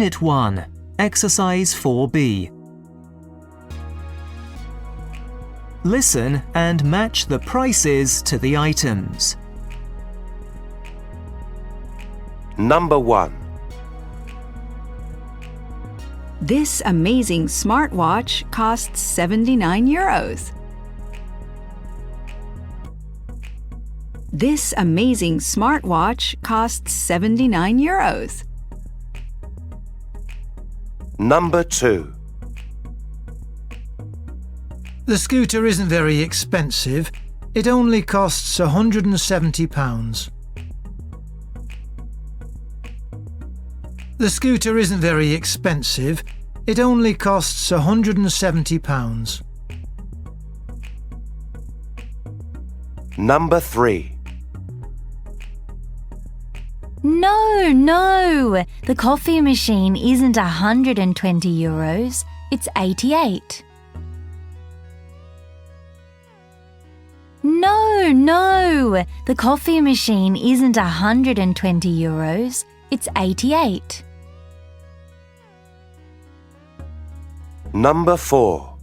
Unit 1, Exercise 4B. Listen and match the prices to the items. Number 1. This amazing smartwatch costs 79 euros. This amazing smartwatch costs 79 euros. Number 2. The scooter isn't very expensive. It only costs £170. The scooter isn't very expensive. It only costs £170. Number 3. No, the coffee machine isn't 120 euros, it's 88. No, the coffee machine isn't 120 euros, it's 88. Number 4.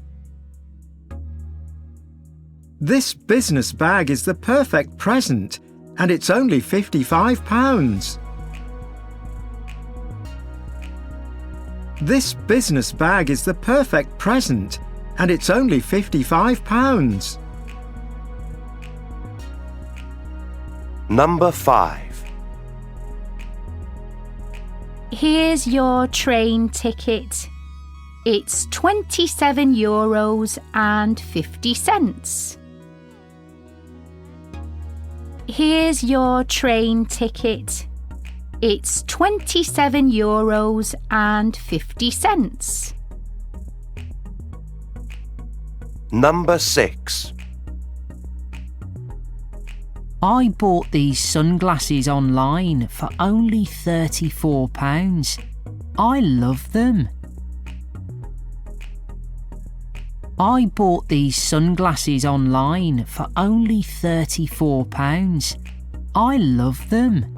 This business bag is the perfect present, and it's only £55. This business bag is the perfect present, and it's only £55. Number 5. Here's your train ticket. It's 27 euros and 50 cents. Here's your train ticket. It's 27 euros and 50 cents. Number 6. I bought these sunglasses online for only £34. I love them. I bought these sunglasses online for only £34. I love them.